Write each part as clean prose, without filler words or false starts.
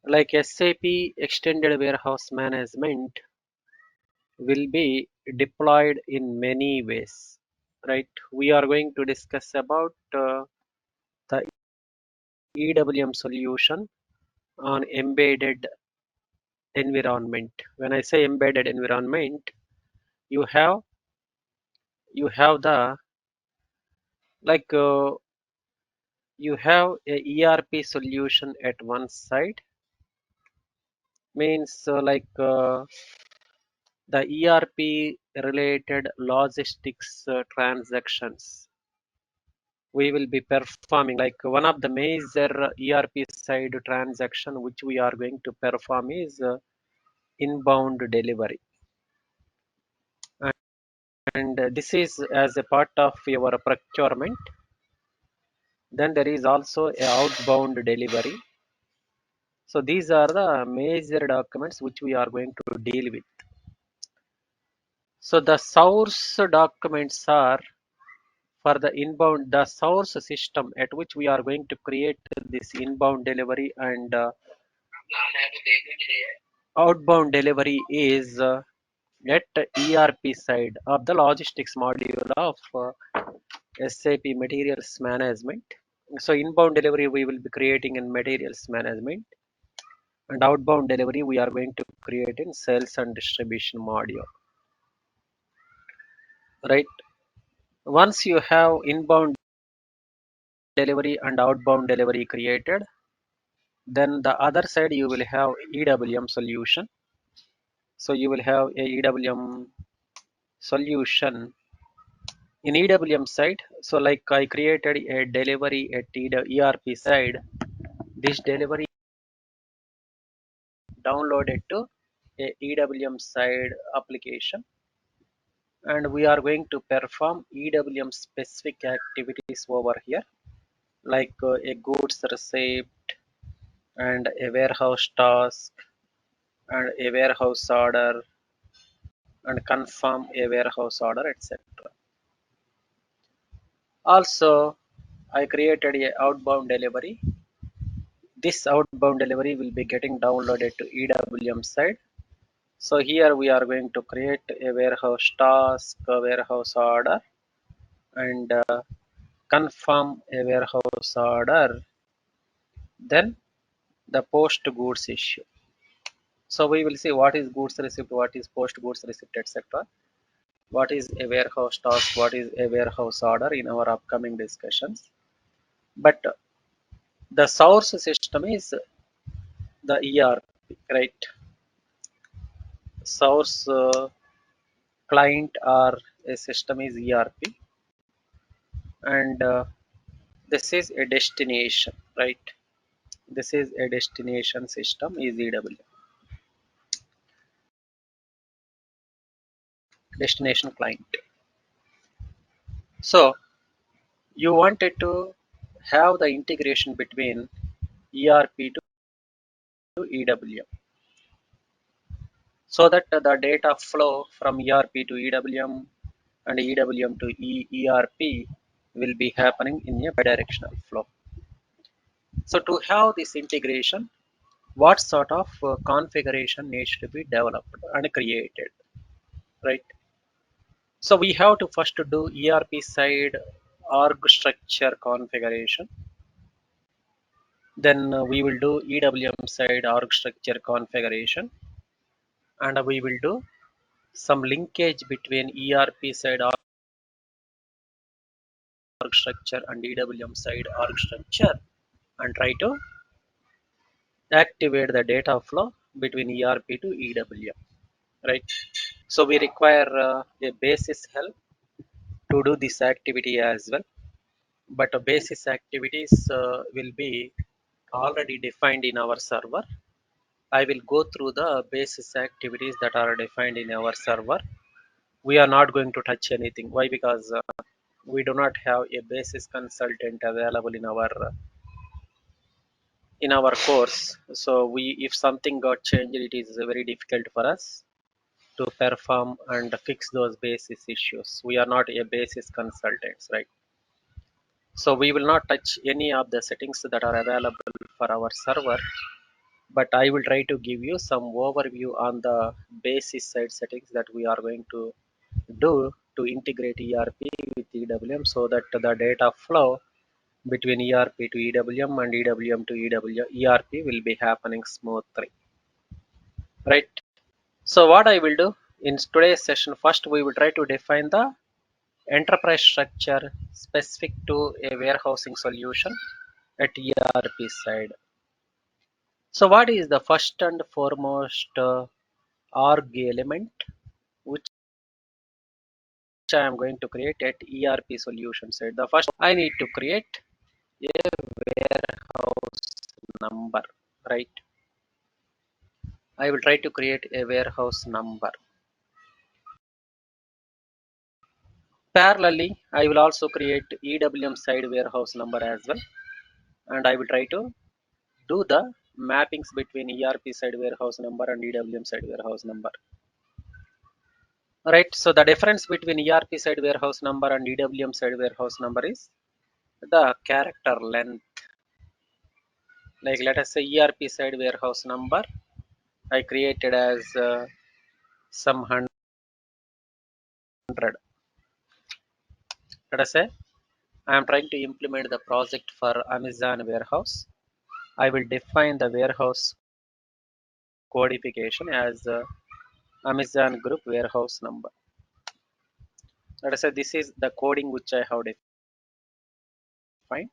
like SAP Extended Warehouse Management will be deployed in many ways, right? We are going to discuss about the EWM solution on embedded environment. When I say embedded environment, you have the like you have a ERP solution at one side, means the ERP related logistics transactions we will be performing, like one of the major ERP side transaction which we are going to perform is inbound delivery, and this is as a part of your procurement. Then there is also a outbound delivery. So these are the major documents which we are going to deal with. So the source documents are for the inbound, the source system at which we are going to create this inbound delivery and outbound delivery is at ERP side of the logistics module of SAP Materials Management. So inbound delivery we will be creating in Materials Management, and outbound delivery we are going to create in Sales and Distribution module, right? Once you have inbound delivery and outbound delivery created, then the other side you will have EWM solution. So you will have a EWM solution in EWM side. So like I created a delivery at ERP side. This delivery downloaded to a EWM side application, and we are going to perform EWM specific activities over here, like a goods receipt and a warehouse task and a warehouse order and confirm a warehouse order, etc. Also, I created a outbound delivery. This outbound delivery will be getting downloaded to EWM side. So here we are going to create a warehouse task, a warehouse order, and confirm a warehouse order, then the post goods issue. So we will see what is goods receipt, what is post goods receipt, etc. What is a warehouse task, what is a warehouse order in our upcoming discussions. But the source system is the ERP, right? Source client or a system is ERP, and this is a destination, right? This is a destination system is EWM, destination client. So you wanted to have the integration between ERP to EWM, so that the data flow from ERP to EWM and EWM to ERP will be happening in a bidirectional flow. So to have this integration, what sort of configuration needs to be developed and created, right? So we have to first do ERP side org structure configuration. Then we will do EWM side org structure configuration, and we will do some linkage between ERP side org structure and EWM side org structure, and try to activate the data flow between ERP to EWM, right? So we require a basis help to do this activity as well, but basis activities will be already defined in our server. I will go through the basis activities that are defined in our server. We are not going to touch anything. Why? Because we do not have a basis consultant available in our course. So we, if something got changed, it is very difficult for us to perform and fix those basis issues. We are not a basis consultants, right? So we will not touch any of the settings that are available for our server. but I will try to give you some overview on the basis side settings that we are going to do to integrate ERP with EWM so that the data flow between ERP to EWM and EWM to ERP will be happening smoothly, right? So what I will do in today's session, first we will try to define the enterprise structure specific to a warehousing solution at ERP side. So what is the first and foremost org element which I am going to create at ERP solution side? The first I need to create a warehouse number, right? I will try to create a warehouse number. Parallelly, I will also create EWM side warehouse number as well, and I will try to do the mappings between ERP side warehouse number and EWM side warehouse number. Right, so the difference between ERP side warehouse number and EWM side warehouse number is the character length. Like let us say ERP side warehouse number I created as some 100. Let us say I am trying to implement the project for Amazon warehouse. I will define the warehouse codification as Amazon group warehouse number. Let us say this is the coding which I have defined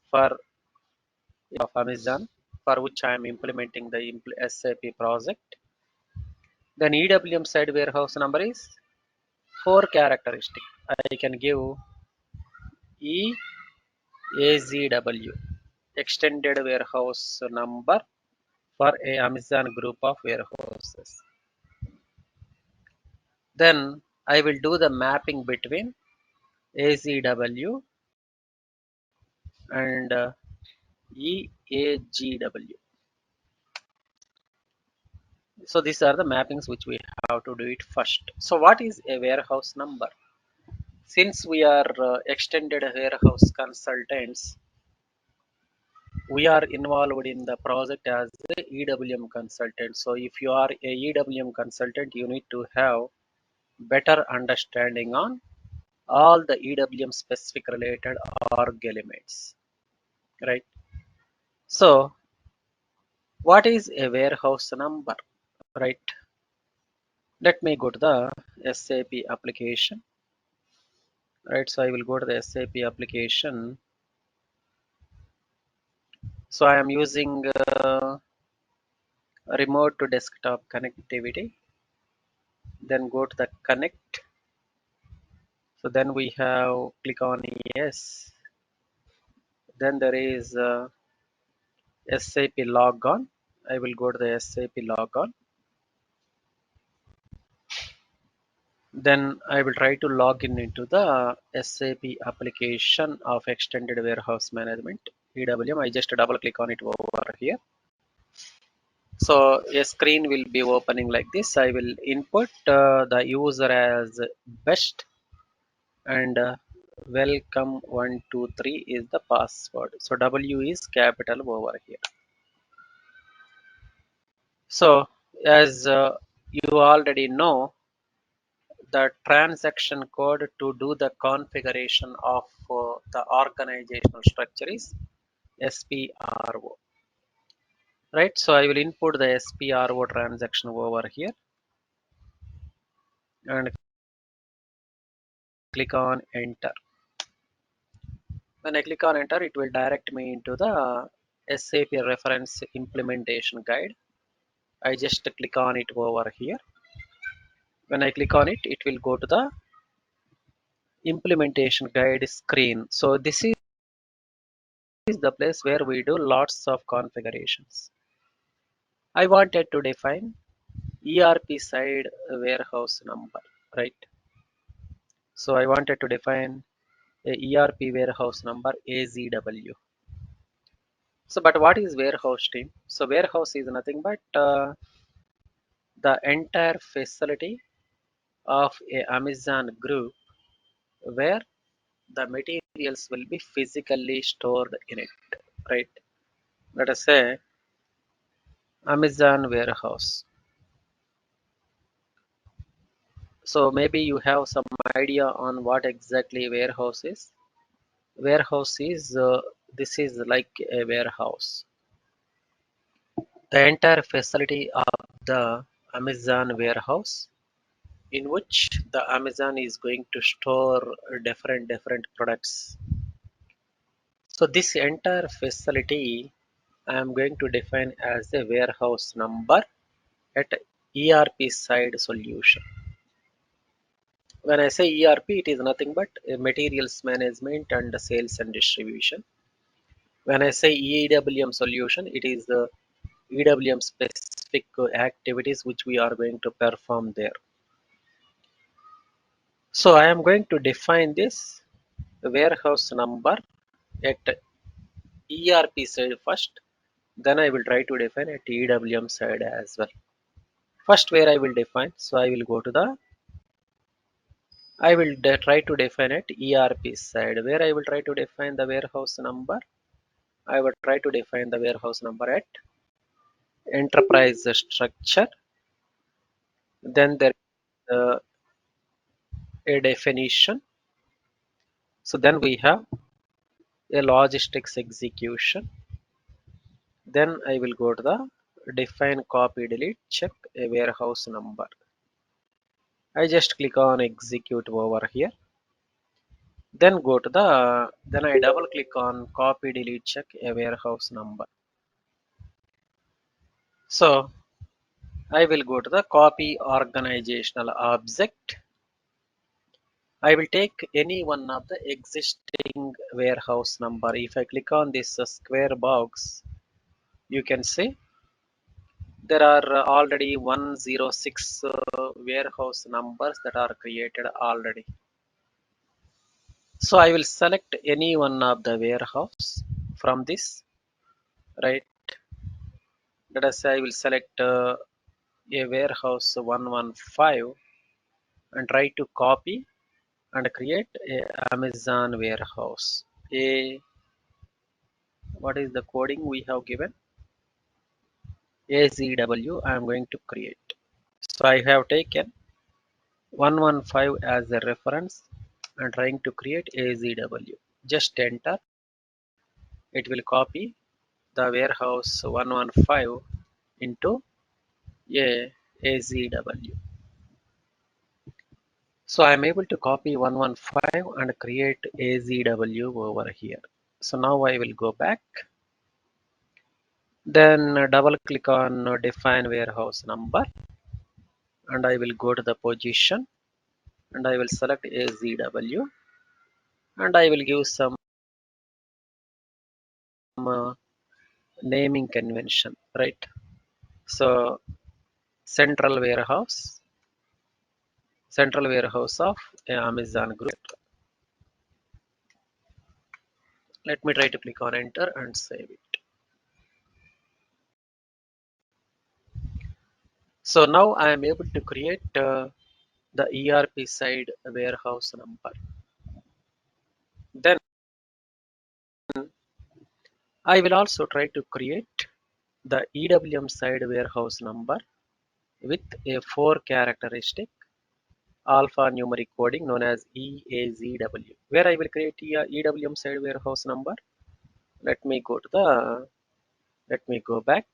for of Amazon for which I am implementing the SAP project. Then EWM side warehouse number is 4 characteristic. I can give EAZW extended warehouse number for a Amazon group of warehouses. Then I will do the mapping between AZW and EAGW. So these are the mappings which we have to do it first. So what is a warehouse number? Since we are extended warehouse consultants, we are involved in the project as a EWM consultant. So if you are a EWM consultant, you need to have better understanding on all the EWM specific related org elements, right? So what is a warehouse number, right? Let me go to the SAP application, right? So I will go to the SAP application. So I am using remote to desktop connectivity. Then go to the connect. So then we have click on yes. Then there is SAP logon. I will go to the SAP logon. Then I will try to log in into the SAP application of extended warehouse management EWM. I just double click on it over here. So a screen will be opening like this. I will input the user as best and welcome 123 is the password. So W is capital over here. So as you already know, the transaction code to do the configuration of the organizational structure is SPRO, right? So I will input the SPRO transaction over here and click on enter. When I click on enter, it will direct me into the SAP reference implementation guide. I just click on it over here. When I click on it, it will go to the implementation guide screen. So this is the place where we do lots of configurations. I wanted to define ERP side warehouse number, right? So I wanted to define a ERP warehouse number AZW. So, but what is warehouse team? So warehouse is nothing but the entire facility of a Amazon group where the materials will be physically stored in it, right? Let us say Amazon warehouse. So maybe you have some idea on what exactly warehouse is. Warehouse is this is like a warehouse. The entire facility of the Amazon warehouse, in which the Amazon is going to store different products. So this entire facility I am going to define as a warehouse number at ERP side solution. When I say ERP, it is nothing but materials management and sales and distribution. When I say EWM solution, it is the EWM specific activities which we are going to perform there. So I am going to define this warehouse number at ERP side first, then I will try to define at EWM side as well. First, where I will define, so I will go to the, I will try to define at ERP side, where I will try to define the warehouse number. I will try to define the warehouse number at enterprise structure. Then there is a definition. So then we have a logistics execution. Then I will go to the define copy delete check a warehouse number. I just click on execute over here. Then go to the, then I double click on copy delete check a warehouse number. So I will go to the copy organizational object. I will take any one of the existing warehouse number. If I click on this square box, you can see there are already 106 warehouse numbers that are created already. So I will select any one of the warehouse from this, right? Let us say I will select a warehouse 115 and try to copy and create a Amazon warehouse. What is the coding we have given? AZW I am going to create. So I have taken 115 as a reference and trying to create AZW. Just enter. It will copy the warehouse 115 into AZW. So I am able to copy 115 and create AZW over here. So now I will go back. Then double click on define warehouse number and I will go to the position and I will select AZW and I will give some naming convention, right? So central warehouse of Amazon group. Let me try to click on enter and save it. So now I am able to create the ERP side warehouse number. Then I will also try to create the EWM side warehouse number with a 4 characteristic alphanumeric coding known as EAZW, where I will create EWM side warehouse number. Let me go to the, let me go back.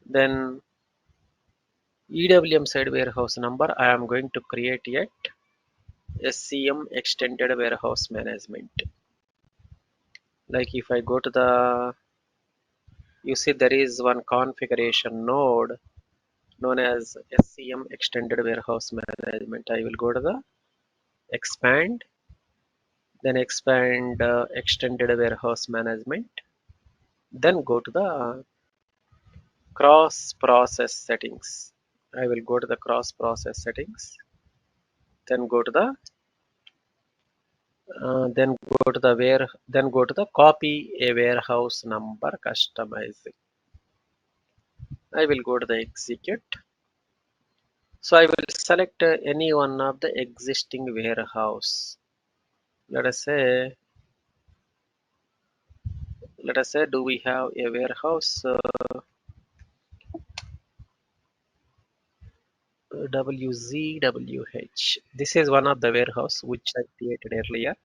Then EWM side warehouse number I am going to create yet SCM extended warehouse management. Like if I go to the, you see there is one configuration node known as SCM extended warehouse management. I will go to the expand, then expand extended warehouse management, then go to the cross process settings. I will go to the cross process settings, then go to the then go to the copy a warehouse number customizing. I will go to the execute. So I will select any one of the existing warehouse. Let us say do we have a warehouse WZWH. This is one of the warehouse which I created earlier.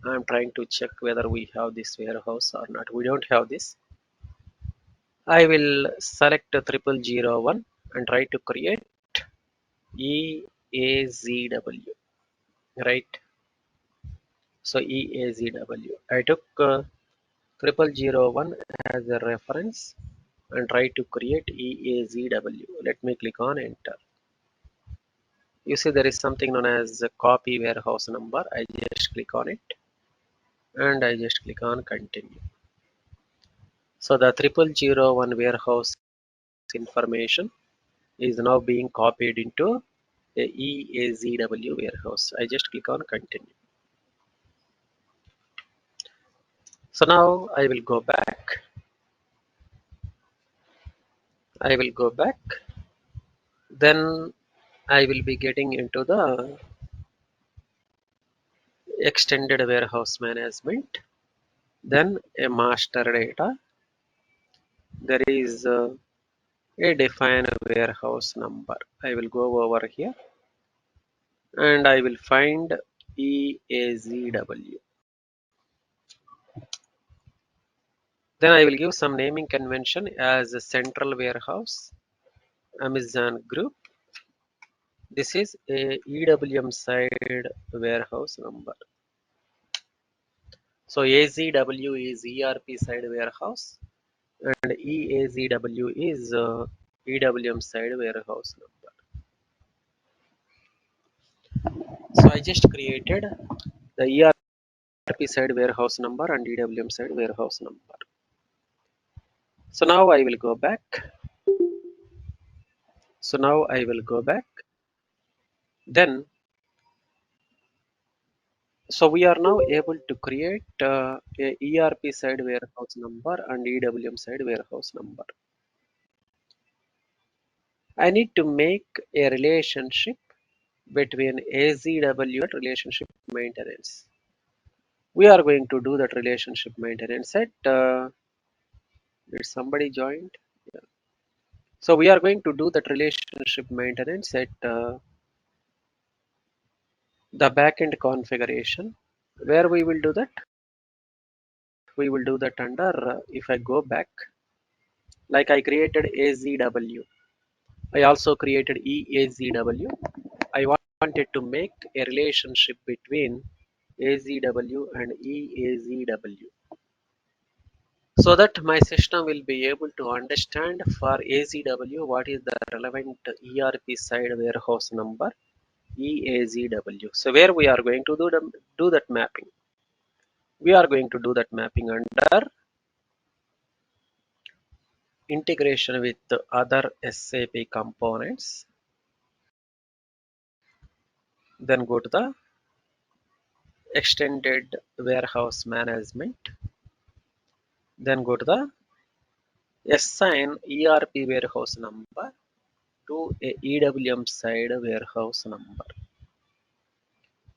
I'm trying to check whether we have this warehouse or not. We don't have this. I will select 0001 and try to create EAZW, right? So EAZW. I took 0001 as a reference and try to create EAZW. Let me click on enter. You see there is something known as a copy warehouse number. I just click on it and I just click on continue. So the 0001 warehouse information is now being copied into a EAZW warehouse. I just click on continue. So now I will go back. Then I will be getting into the extended warehouse management. Then a master data. There is a define warehouse number. I will go over here and I will find EAZW. Then I will give some naming convention as a central warehouse, Amazon group. This is a EWM side warehouse number. So AZW is ERP side warehouse and EAZW is EWM side warehouse number. So I just created the ERP side warehouse number and EWM side warehouse number. So now I will go back. Then, so we are now able to create a ERP side warehouse number and EWM side warehouse number. I need to make a relationship between AZW and relationship maintenance. We are going to do that relationship maintenance at, did somebody joined? Yeah. So we are going to do that relationship maintenance at the backend configuration. Where we will do that? We will do that under, if I go back, like I created AZW. I also created EAZW. I wanted to make a relationship between AZW and EAZW so that my system will be able to understand for AZW what is the relevant ERP side warehouse number EAZW. So where we are going to do that mapping? We are going to do that mapping under integration with the other SAP components. Then go to the extended warehouse management. Then go to the assign ERP warehouse number to a EWM side warehouse number.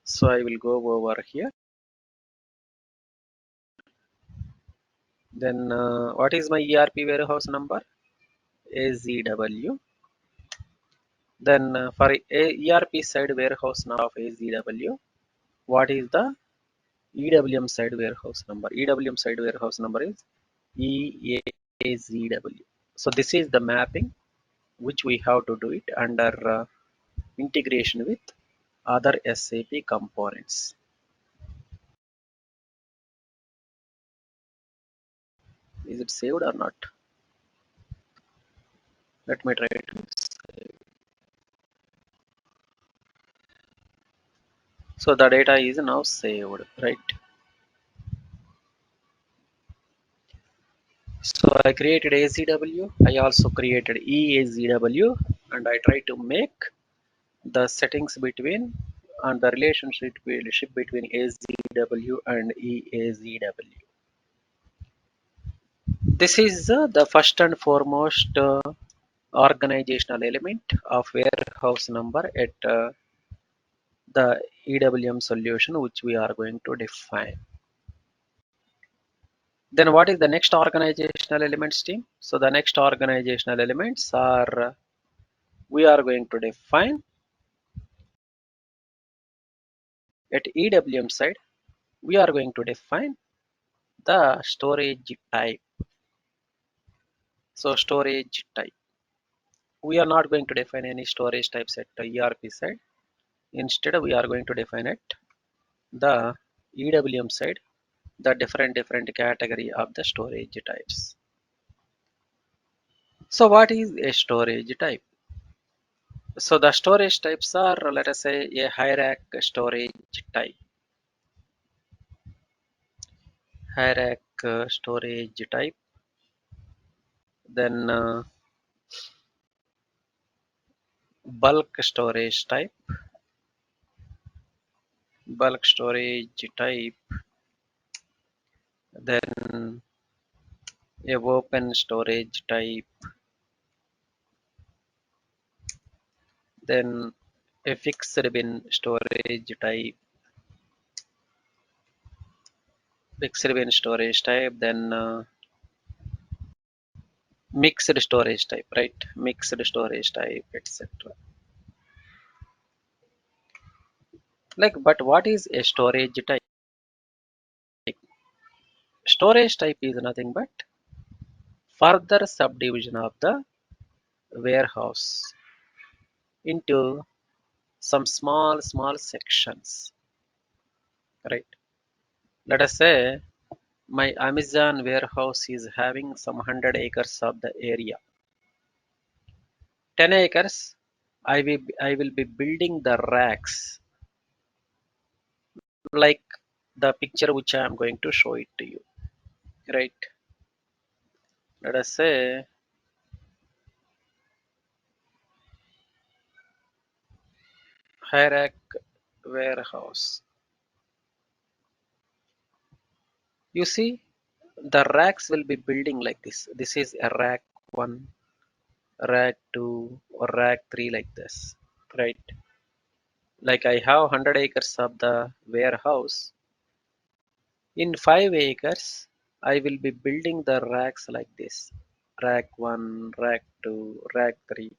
So I will go over here. Then what is my ERP warehouse number? AZW. Then for ERP side warehouse number of AZW, what is the EWM side warehouse number? EWM side warehouse number is EAZW. So this is the mapping which we have to do it under integration with other SAP components. Is it saved or not? Let me try to save. So the data is now saved, right? So I created AZW. I also created EAZW, and I try to make the settings between and the relationship between AZW and EAZW. This is the first and foremost organizational element of warehouse number at the EWM solution which we are going to define. Then what is the next organizational elements team? So the next organizational elements are we are going to define at EWM side, we are going to define the storage type. So storage type. We are not going to define any storage types at the ERP side. Instead, we are going to define it the EWM side, the different category of the storage types. So what is a storage type? So the storage types are, let us say, a hierarch storage type. Hierarch storage type. Then bulk storage type. Bulk storage type. Then a open storage type. Then a fixed bin storage type. Fixed bin storage type. Then mixed storage type, right? Mixed storage type, etc. Like, but what is a storage type? Storage type is nothing but further subdivision of the warehouse into some small sections, right? Let us say my Amazon warehouse is having some 100 acres of the area. 10 acres, I will be building the racks like the picture which I am going to show it to you, right? Let us say hierarch warehouse. You see, the racks will be building like this. This is a rack 1, rack 2, or rack 3, like this, right? Like I have 100 acres of the warehouse. In 5 acres, I will be building the racks like this. Rack 1, rack 2, rack 3,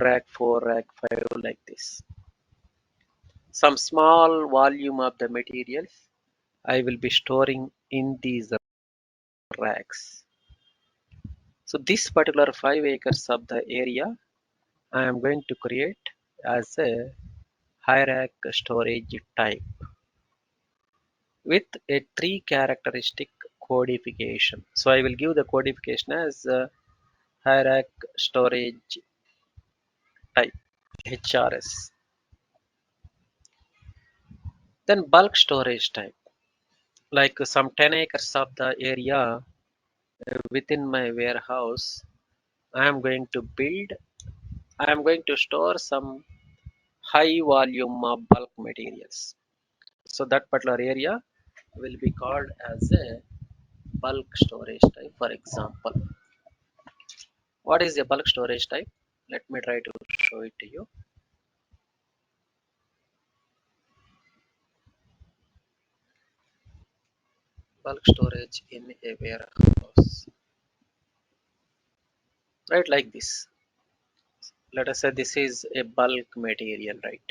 rack 4, rack 5, like this. Some small volume of the materials I will be storing in these racks. So this particular 5 acres of the area I am going to create as a hierarch storage type with a 3 characteristic codification. So I will give the codification as hierarch storage type, HRS. Then bulk storage type, like some 10 acres of the area within my warehouse, I am going to store some high volume of bulk materials. So that particular area will be called as a bulk storage type. For example, what is a bulk storage type? Let me try to show it to you. Bulk storage in a warehouse, right? Like this. Let us say this is a bulk material, right?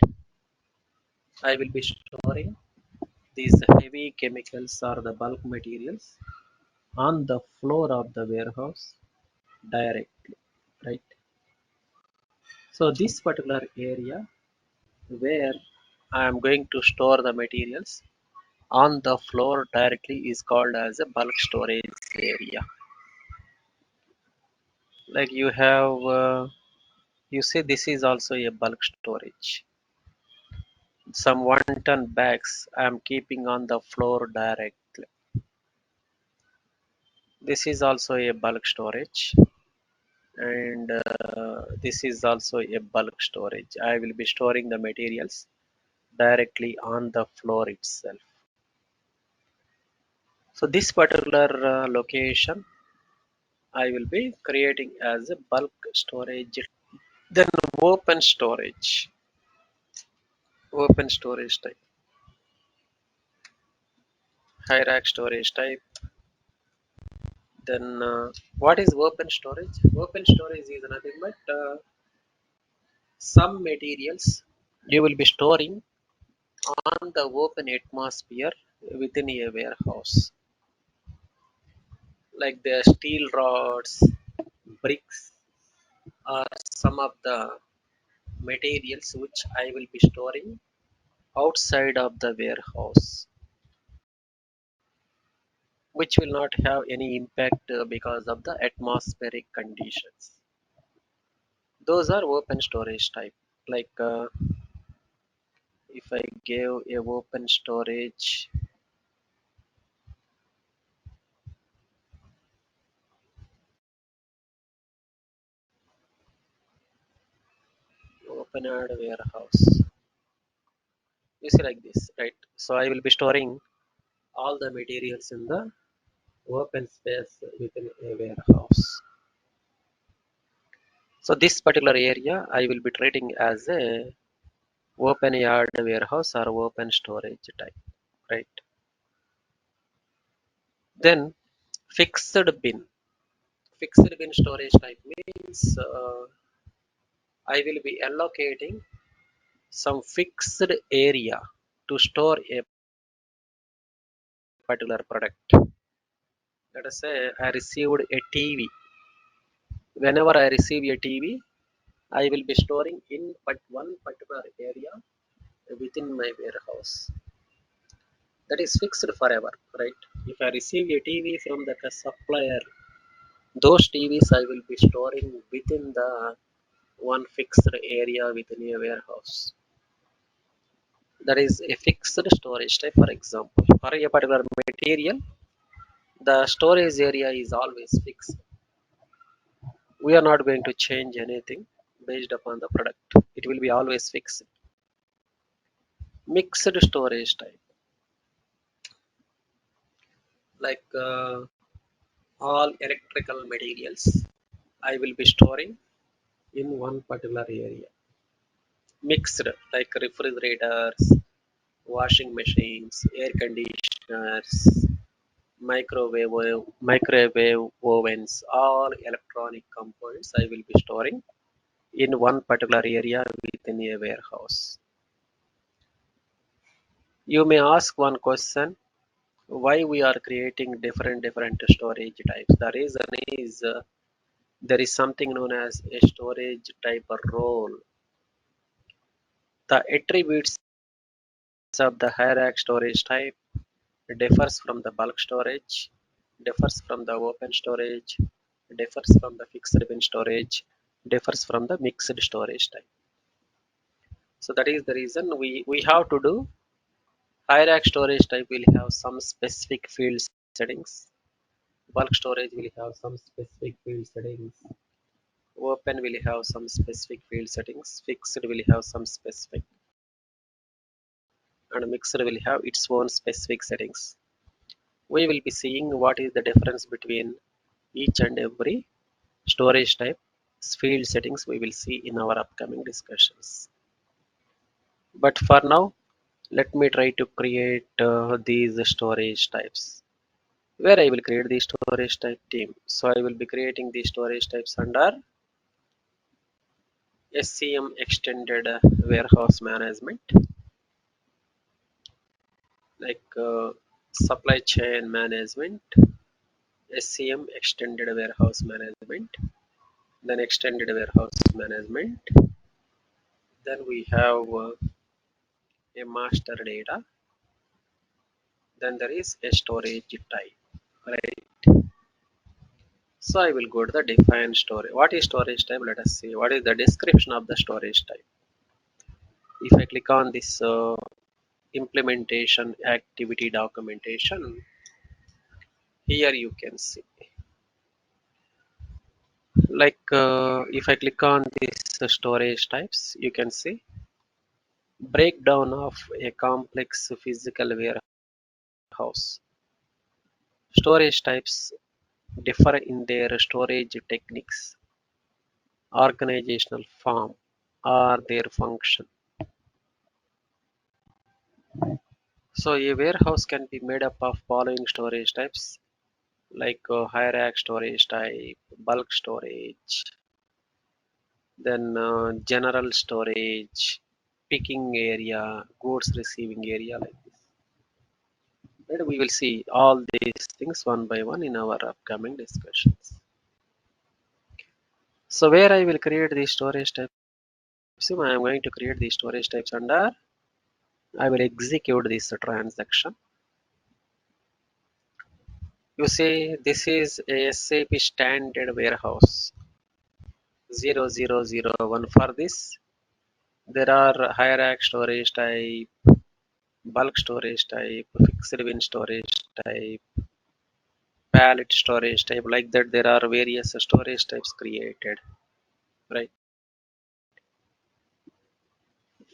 I will be storing these heavy chemicals or the bulk materials on the floor of the warehouse directly, right? So this particular area where I am going to store the materials on the floor directly is called as a bulk storage area. Like you have, you see, this is also a bulk storage. Some 1 ton bags I am keeping on the floor directly. This is also a bulk storage, and this is also a bulk storage. I will be storing the materials directly on the floor itself. So this particular location I will be creating as a bulk storage. Then open storage type, hierarch storage type. Then what is open storage? Open storage is nothing but Some materials you will be storing on the open atmosphere within a warehouse, like the steel rods, bricks, or some of the materials which I will be storing outside of the warehouse, which will not have any impact because of the atmospheric conditions. Those are open storage type. Like if I give a open add warehouse, you see like this, right? So I will be storing all the materials in the open space within a warehouse. So this particular area I will be treating as a open yard warehouse or open storage type, right? Then fixed bin. Fixed bin storage type means I will be allocating some fixed area to store a particular product. Let us say I received a TV. Whenever I receive a TV, I will be storing in but one particular area within my warehouse. That is fixed forever, right? If I receive a TV from the supplier, those TVs I will be storing within the one fixed area within a warehouse. That is a fixed storage type. For example, for a particular material, the storage area is always fixed. We are not going to change anything based upon the product. It will be always fixed. Mixed storage type, like all electrical materials, I will be storing in one particular area. Mixed, like refrigerators, washing machines, air conditioners, microwave ovens, all electronic components I will be storing in one particular area within a warehouse. You may ask one question, why we are creating different storage types? The reason is there is something known as a storage type role. The attributes of the hierarchy storage type differs from the bulk storage, differs from the open storage, differs from the fixed bin storage, differs from the mixed storage type. So that is the reason we have to do hierarchy storage type will have some specific field settings. Bulk storage will have some specific field settings. Open will have some specific field settings. Fixed will have some specific, and mixed will have its own specific settings. We will be seeing what is the difference between each and every storage type field settings we will see in our upcoming discussions. But for now, let me try to create these storage types. Where I will create the storage type team. So I will be creating the storage types under SCM extended warehouse management, like supply chain management, SCM extended warehouse management, then extended warehouse management. Then we have a master data. Then there is a storage type, right? So I will go to the define storage. What is storage type? Let us see. What is the description of the storage type? If I click on this implementation activity documentation, here you can see, like if I click on this storage types, you can see breakdown of a complex physical warehouse. Storage types differ in their storage techniques, organizational form, or their function. So a warehouse can be made up of following storage types, like hierarchy storage type, bulk storage, then general storage, picking area, goods receiving area, like this. And we will see all these things one by one in our upcoming discussions. So where I will create the storage types, I am going to create the storage types under, I will execute this transaction. You see, this is a SAP standard warehouse 0001. For this, there are hierarchy storage type, bulk storage type, fixed bin storage type, pallet storage type. Like that, there are various storage types created, right?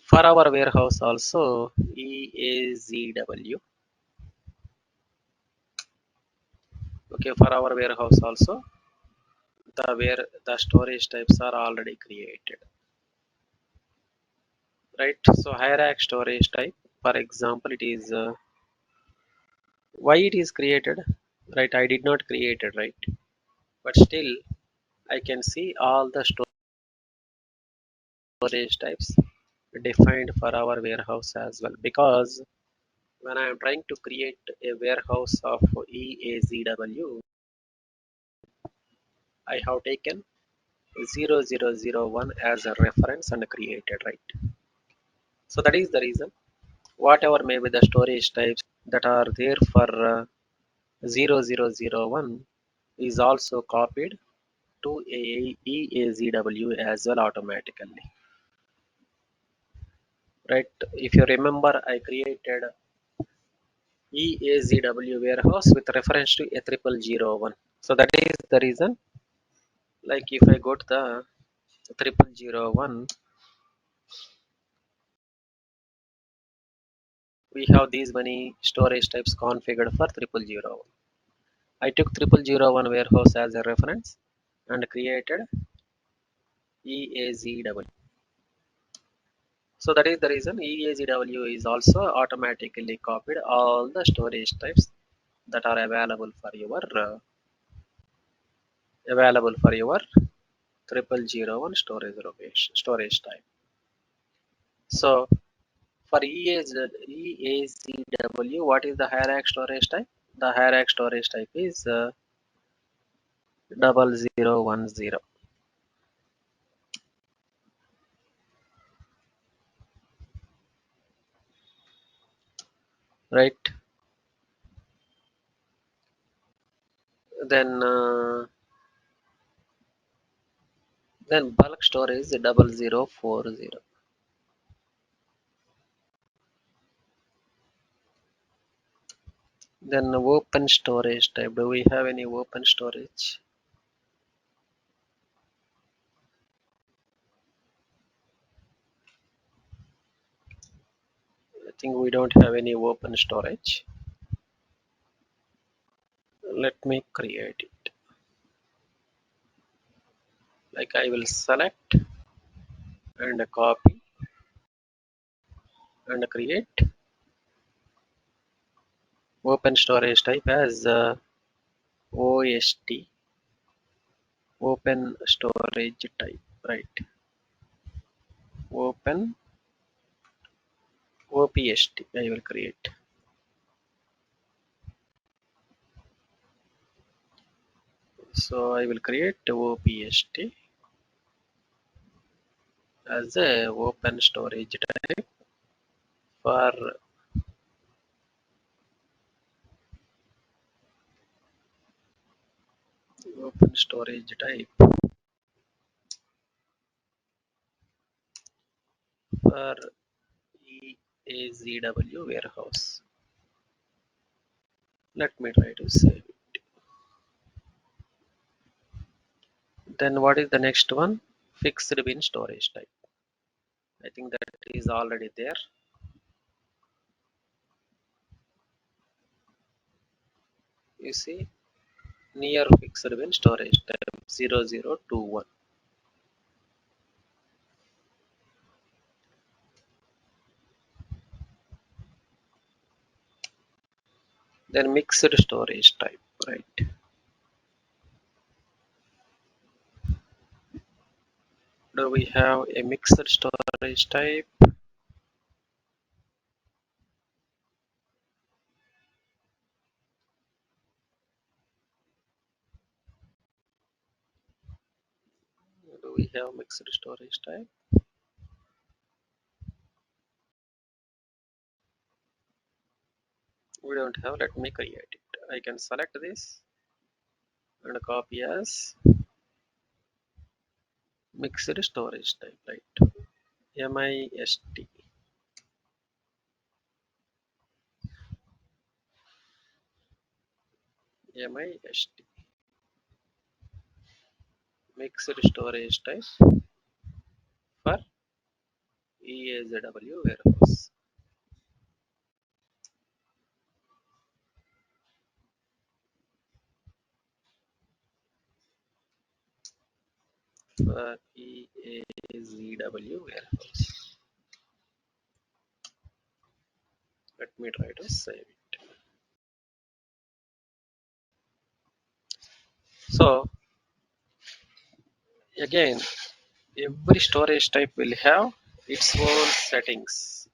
For our warehouse also, EAZW. Okay, for our warehouse also, the storage types are already created, right? So hierarchy storage type, for example, it is why it is created, right? I did not create it, right? But still I can see all the storage types defined for our warehouse as well, because when I am trying to create a warehouse of EAZW, I have taken 0001 as a reference and created, right? So that is the reason whatever may be the storage types that are there for 0001 is also copied to EAZW as well automatically, right? If you remember, I created EAZW warehouse with reference to A0001. So that is the reason, like if I go to the 0001, we have these many storage types configured for 0001. I took 0001 warehouse as a reference and created EAZW. So that is the reason EAZW is also automatically copied all the storage types that are available for your 0001 storage location, storage type. So for EAZW, what is the hierarchy storage type? The hierarchy storage type is 0010, right? Then then bulk storage is 0040. Then open storage type. Do we have any open storage? I think we don't have any open storage. Let me create it. Like I will select and copy and create open storage type as OST, open storage type, right? Open OPST I will create. So I will create OPST as a open storage type for open storage type for EAZW warehouse. Let me try to save it. Then what is the next one? Fixed bin storage type. I think that is already there. You see, near fixed bin storage type 0021. Then mixed storage type, right? Do we have a mixed storage type? Do we have mixed storage type? We don't have. Let me create it. I can select this and copy as mixed storage type, right? MIST. MIST. Mixed storage type for EASW warehouse. For EASW warehouse. Let me try to save it. So again, every storage type will have its own settings.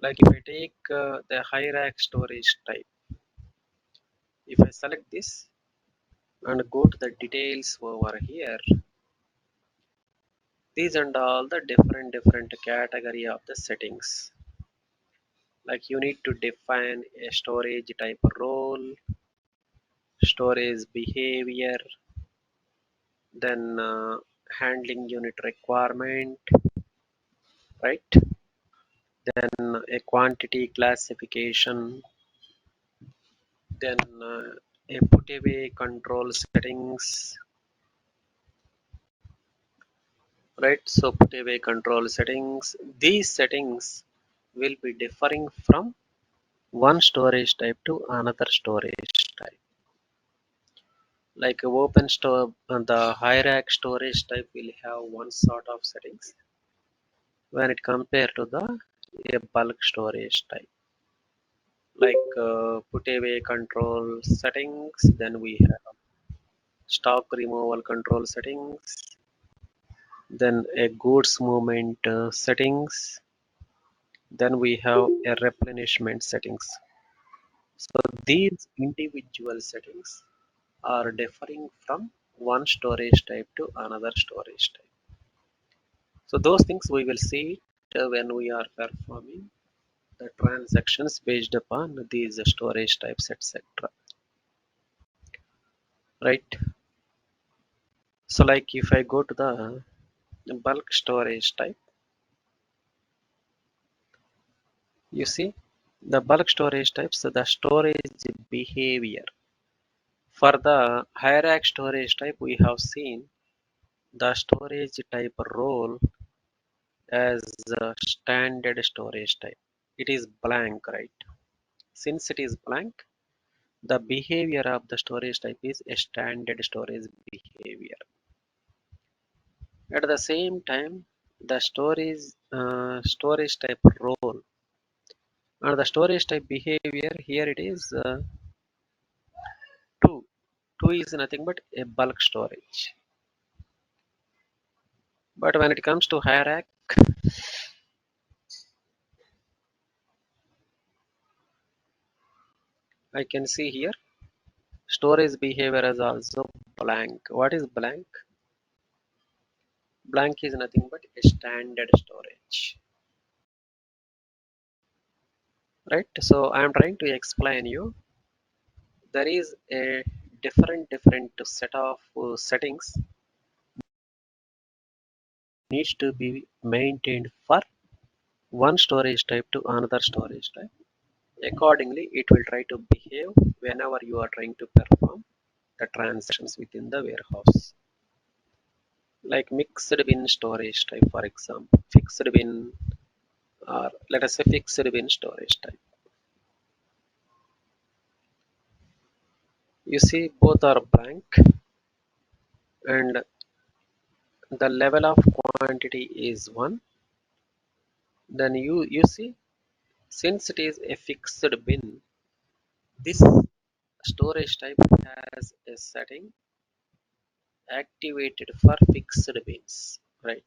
Like if I take the high rack storage type, if I select this and go to the details over here, these and all the different category of the settings. Like you need to define a storage type role, storage behavior, then handling unit requirement, right? Then a quantity classification, then a put away control settings, right? So put away control settings, these settings will be differing from one storage type to another storage type. Like open store, the high rack storage type will have one sort of settings when it compared to the a bulk storage type. Like put away control settings, then we have stock removal control settings, then a goods movement settings, then we have a replenishment settings. So these individual settings are differing from one storage type to another storage type. So those things we will see it when we are performing the transactions based upon these storage types, etc. Right? So like if I go to the bulk storage type, you see the bulk storage types, the storage behavior. For the hierarchy storage type, we have seen the storage type role as a standard storage type. It is blank, right? Since it is blank, the behavior of the storage type is a standard storage behavior. At the same time, the storage type role and the storage type behavior here it is 2. 2 is nothing but a bulk storage. But when it comes to hierarchy, I can see here storage behavior is also blank. What is blank? Blank is nothing but a standard storage, right? So I am trying to explain you there is a different set of settings needs to be maintained for one storage type to another storage type. Accordingly, it will try to behave whenever you are trying to perform the transactions within the warehouse. Like mixed bin storage type, for example, fixed bin, or let us say fixed bin storage type. You see, both are blank, and the level of quantity is 1. Then you see, since it is a fixed bin, this storage type has a setting activated for fixed bins. right?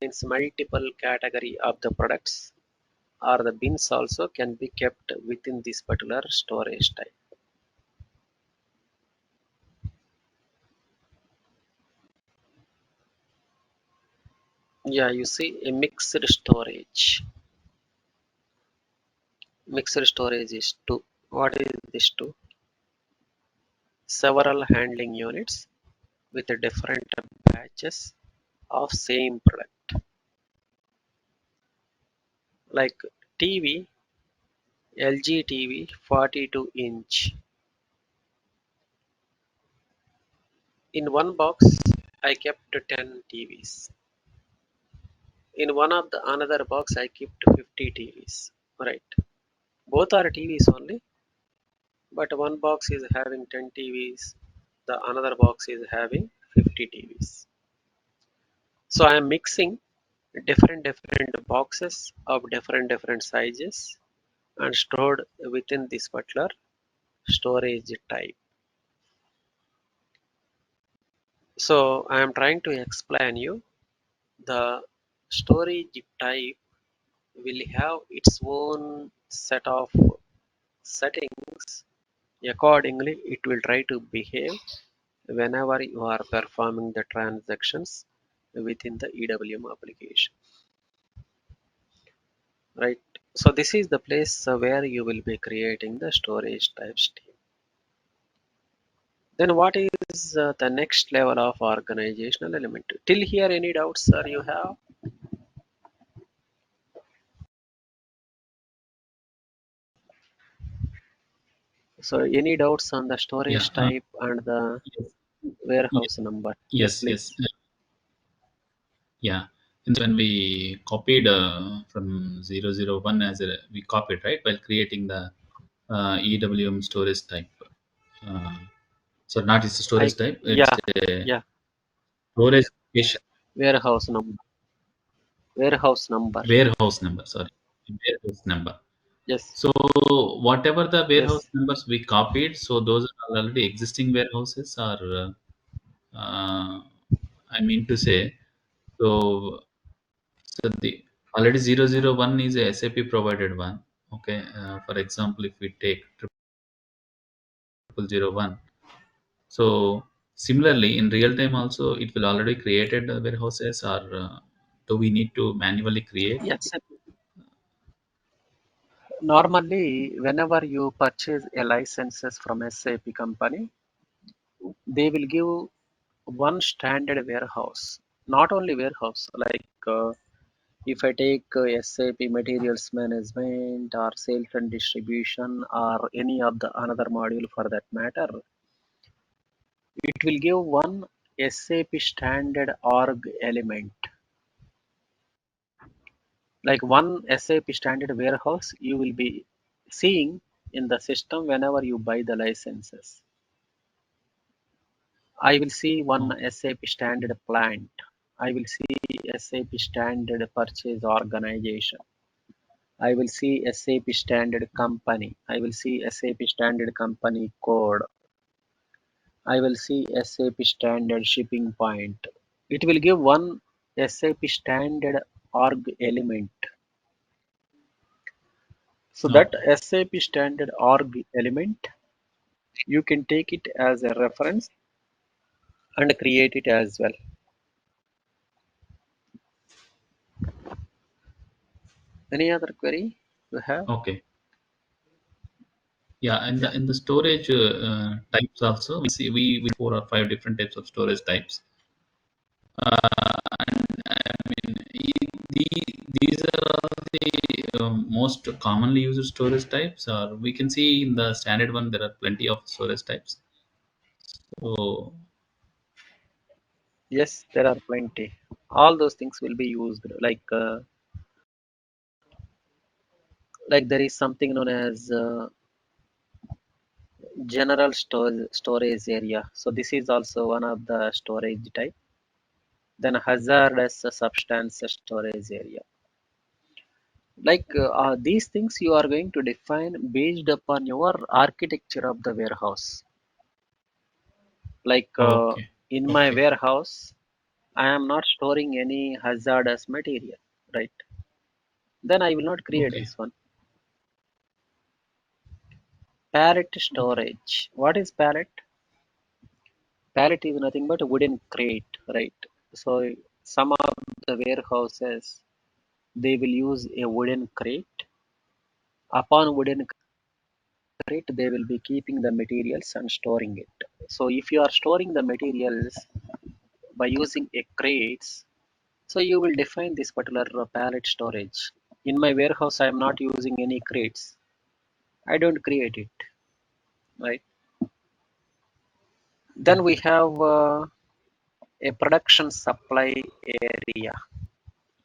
Means multiple category of the products or the bins also can be kept within this particular storage type. Yeah, you see a mixed storage. Mixed storage is two. What is this two? Several handling units with different batches of same product. Like TV, LG TV 42-inch. In one box, I kept 10 TVs. In one of the another box, I kept 50 TVs. Right. Both are TVs only, but one box is having 10 TVs, the another box is having 50 TVs. So I am mixing different boxes of different sizes and stored within this particular storage type. So I am trying to explain you the storage type will have its own set of settings. Accordingly, it will try to behave whenever you are performing the transactions within the EWM application, right? So this is the place where you will be creating the storage types team. Then what is the next level of organizational element? Till here, any doubts, sir, you have? So any doubts on the Yeah. storage type and the Yes. warehouse number? Yes, Yes. Yes. please. Yeah. And when we copied from 001 as we copied, right, while creating the EWM storage type. Uh, so not it's a I storage type, it's Yeah, a yeah. storage location. Warehouse number. Warehouse number. Warehouse number, sorry. Warehouse number. Yes, So whatever the warehouse yes, numbers we copied, so those are already existing warehouses or I mean to say, so so the already 001 is a SAP provided one. Okay. For example, if we take 0001, so similarly in real time also it will already created warehouses or do we need to manually create? yes. Normally, whenever you purchase a licenses from SAP company, they will give one standard warehouse. Not only warehouse, like if I take SAP materials management or sales and distribution or any of the another module for that matter, it will give one SAP standard org element. Like one SAP standard warehouse you will be seeing in the system whenever you buy the licenses. I will see one Oh, SAP standard plant. I will see SAP standard purchase organization. I will see SAP standard company. I will see SAP standard company code. I will see SAP standard shipping point. It will give one SAP standard org element. So that okay. SAP standard org element, you can take it as a reference and create it as well. Any other query you have? Okay. Yeah, and Yeah. in the storage types also, we see we 4 or 5 different types of storage types. And I mean, these are all the most commonly used storage types. Or we can see in the standard one there are plenty of storage types. So Yes, there are plenty. All those things will be used. Like there is something known as general storage area. So this is also one of the storage type. Then hazardous substance storage area. Like these things you are going to define based upon your architecture of the warehouse. Like okay, in my okay, warehouse, I am not storing any hazardous material, right? Then I will not create Okay. this one. Pallet storage. What is pallet? Pallet is nothing but a wooden crate, right? So some of the warehouses, they will use a wooden crate. Upon wooden crate, they will be keeping the materials and storing it. So if you are storing the materials by using a crates, so you will define this particular pallet storage. In my warehouse, I am not using any crates. I don't create it, right? Then we have a production supply area.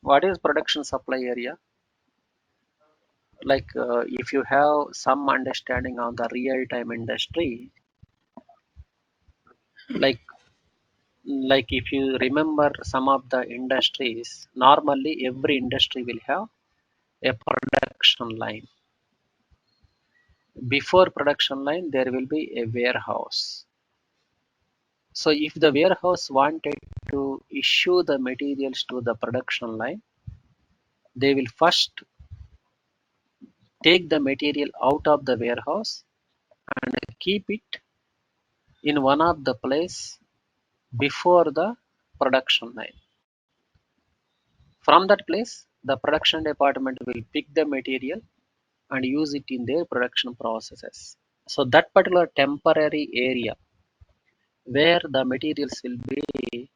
What is production supply area? Like if you have some understanding on the real-time industry, like if you remember some of the industries, normally every industry will have a production line. Before production line, there will be a warehouse. So if the warehouse wanted to issue the materials to the production line, they will first take the material out of the warehouse and keep it in one of the place before the production line. From that place, the production department will pick the material and use it in their production processes. So that particular temporary area where the materials will be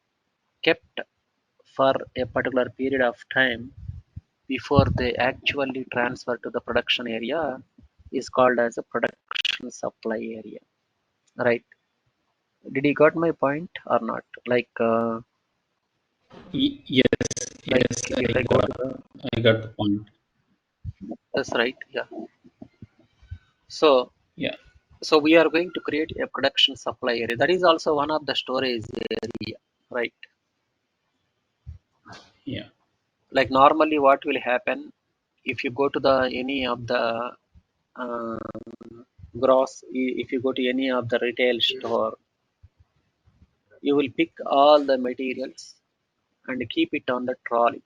kept for a particular period of time before they actually transfer to the production area is called as a production supply area, right? Did you got my point or not? Yes, Like yes, if I go to the, I got the point. that's right, yeah. So Yeah, we are going to create a production supply area. That is also one of the storage area, right? yeah, Like normally, what will happen if you go to the any of the uh, if you go to any of the retail store, you will pick all the materials and keep it on the trolley.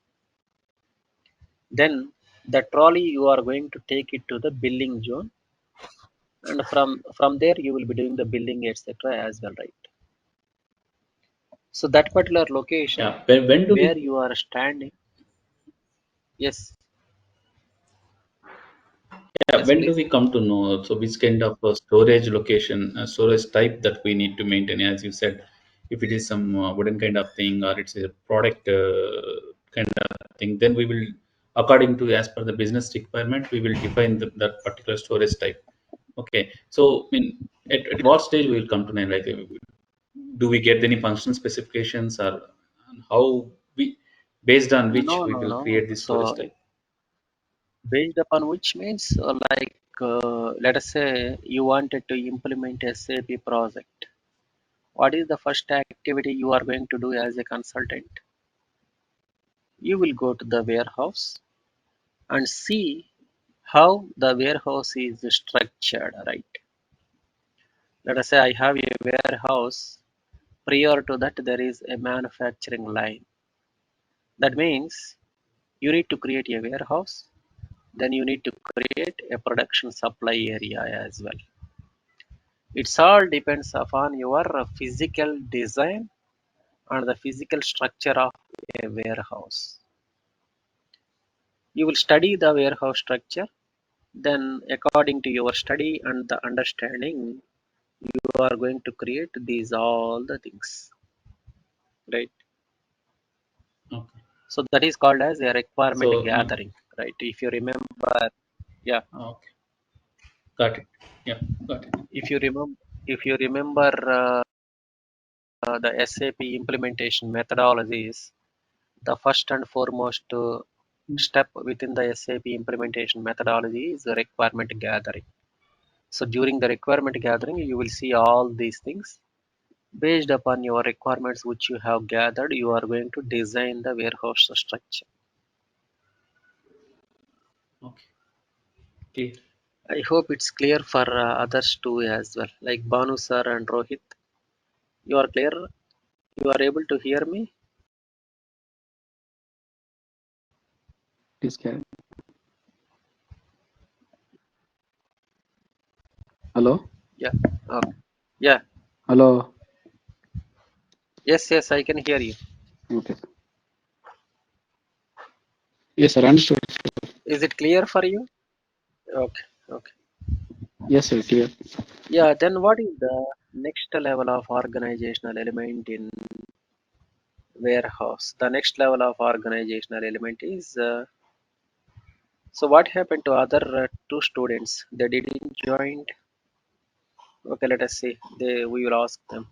Then the trolley you are going to take it to the billing zone, and from there you will be doing the billing, etc. as well, right? So that particular location yeah. When do we where you are standing, yes, Yeah, yes, when do please. we come to know? So, which kind of storage location, storage type that we need to maintain? As you said, if it is some wooden kind of thing or it's a product kind of thing, then we will, according to as per the business requirement, we will define that particular storage type. Okay. So, I mean, at what stage we will come to know? Like, do we get any function specifications or how we, based on which No, we no, will no. create this storage So type? based upon which means let us say you wanted to implement a SAP project. What is the first activity you are going to do as a consultant? You will go to the warehouse and see how the warehouse is structured, right? Let us say I have a warehouse. Prior to that, there is a manufacturing line. That means you need to create a warehouse, then you need to create a production supply area as well. It's all depends upon your physical design and the physical structure of a warehouse. You will study the warehouse structure, then according to your study and the understanding, you are going to create these all the things, right? Okay. So that is called as a requirement So, gathering, right? If you remember, yeah, okay. Got it. Yeah, got it. if you remember, if you remember the SAP implementation methodologies, the first and foremost step within the SAP implementation methodology is the requirement gathering. So during the requirement gathering, you will see all these things. Based upon your requirements which you have gathered, you are going to design the warehouse structure. Okay, clear. I hope it's clear for others too as well. Like Banu sir and Rohit, you are clear? You are able to hear me? Please carry. Hello? Yeah. Okay. Yeah. Hello? Yes, yes, I can hear you. Okay. Yes, sir. Understood. Is it clear for you? Okay. Okay. Yes, sir. Clear. Yeah. Then what is the next level of organizational element in warehouse? The next level of organizational element is so what happened to other two students? They didn't join. Okay, let us see. We will ask them.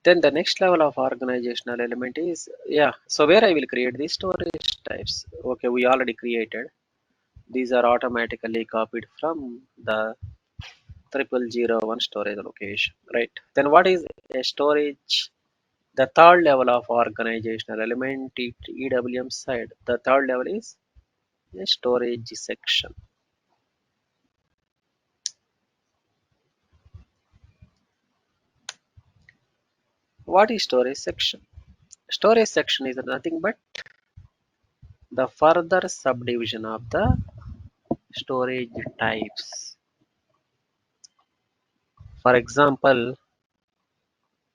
Then the next level of organizational element is yeah. So where I will create these storage types. Okay, we already created. These are automatically copied from the 0001 storage location, right? Then what is a storage? The third level of organizational element EWM side. The third level is a storage section. What is storage section? Storage section is nothing but the further subdivision of the storage types. For example,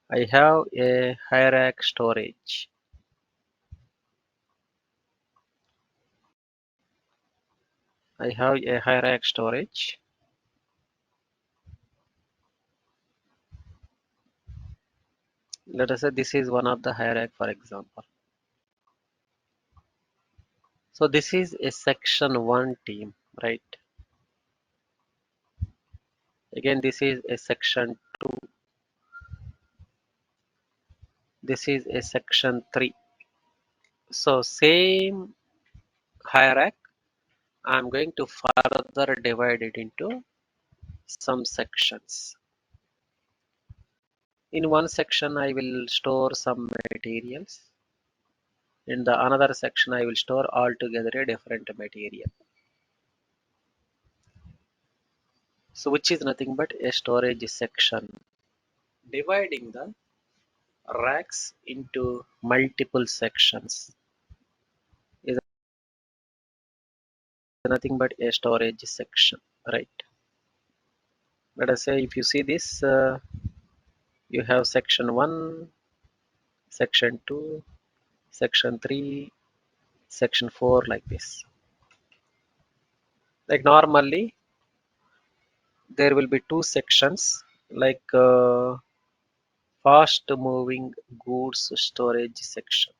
I have a hierarchy storage. I have a hierarchy storage. Let us say this is one of the hierarchy, for example. So this is a section 1 team, right? Again, this is a section 2. This is a section 3. So same hierarchy, I'm going to further divide it into some sections. In one section, I will store some materials. In the another section, I will store altogether a different material. So which is nothing but a storage section, dividing the racks into multiple sections is nothing but a storage section, right? Let us say if you see this, you have section 1, section 2, section 3, section 4, like this. Like normally there will be two sections, like fast moving goods storage section,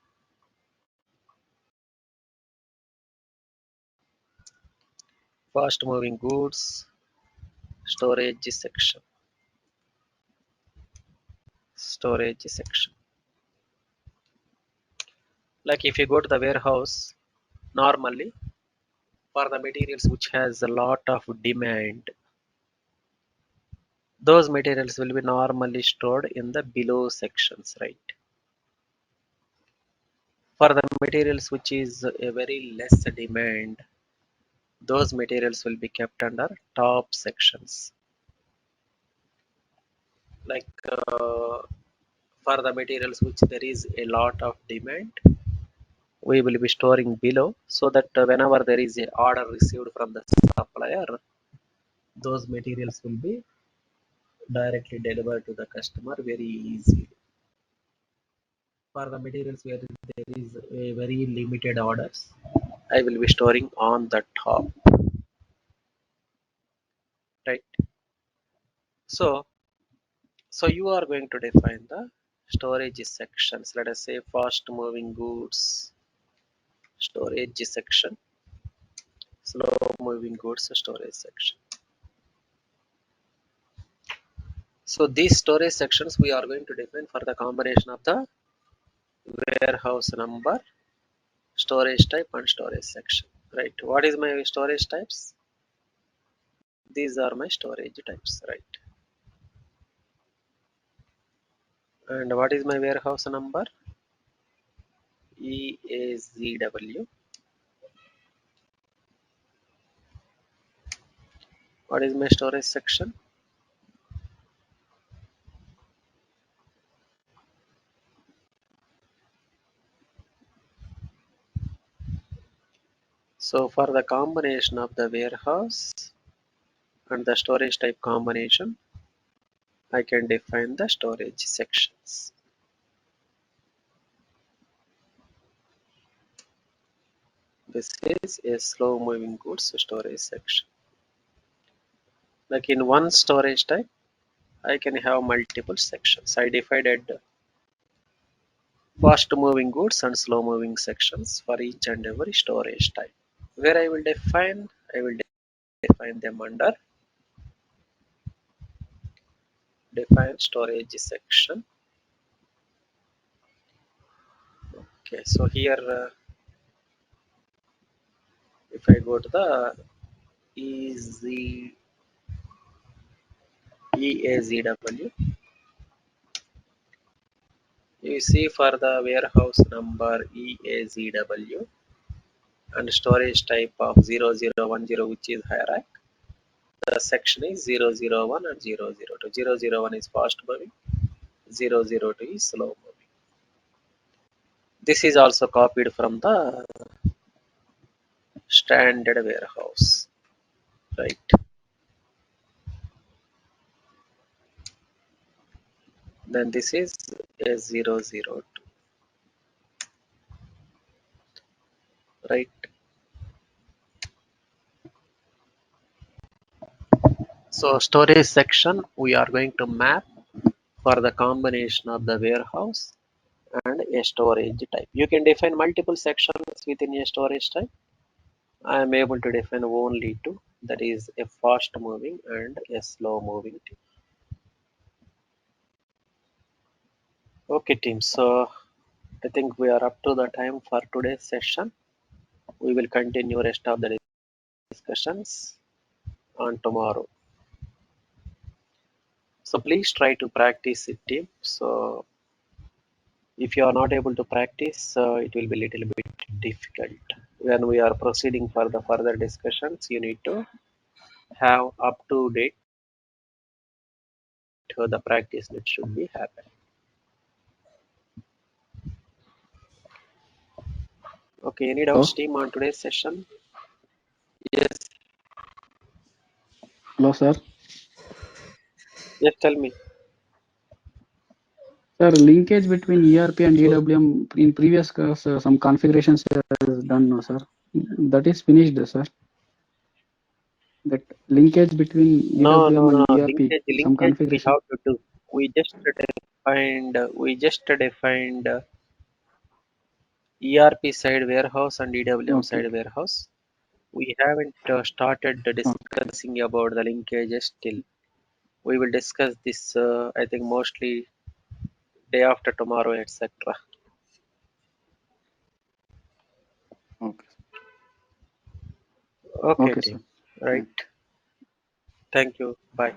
fast moving goods storage section, storage section. Like if you go to the warehouse, normally for the materials which has a lot of demand, those materials will be normally stored in the below sections, right? For the materials which is a very less demand, those materials will be kept under top sections. Like for the materials which there is a lot of demand, we will be storing below, so that whenever there is a order received from the supplier, those materials will be directly delivered to the customer very easily. For the materials where there is a very limited orders, I will be storing on the top, right? So you are going to define the storage sections. Let us say fast moving goods storage section, slow moving goods storage section. So these storage sections we are going to define for the combination of the warehouse number, storage type and storage section, right? What is my storage types? These are my storage types, right? And what is my warehouse number? EAZW. What is my storage section? So for the combination of the warehouse and the storage type combination, I can define the storage sections. This is a slow moving goods storage section. Like in one storage type, I can have multiple sections. I divided fast moving goods and slow moving sections for each and every storage type. Where I will define them under define storage section. Okay, so here if I go to the EAZW, you see for the warehouse number EAZW and storage type of 0010, which is hierarchy, the section is 001 and 002. 001 is fast moving, 002 is slow moving. This is also copied from the standard warehouse, right? Then this is a 002, right? So storage section we are going to map for the combination of the warehouse and a storage type. You can define multiple sections within a storage type. I am able to define only two, that is a fast moving and a slow moving type. Okay team, so I think we are up to the time for today's session. We will continue rest of the discussions on tomorrow. So please try to practice it team. So if you are not able to practice, it will be a little bit difficult. When we are proceeding for the further discussions, you need to have up to date the practice that should be happening. Okay, any doubts team on today's session? Yes. Hello, sir. Yes, tell me. Sir, linkage between ERP and EWM in previous class, some configurations is done, no, sir. That is finished, sir. That linkage between EWM and ERP, some Linkage we configuration. have to do. We just defined ERP side warehouse and EWM Okay. side warehouse. We haven't started discussing about the linkages still. We will discuss this, I think, mostly day after tomorrow, etc. Okay. Okay, Okay, team. sir. Right. Thank you. Bye.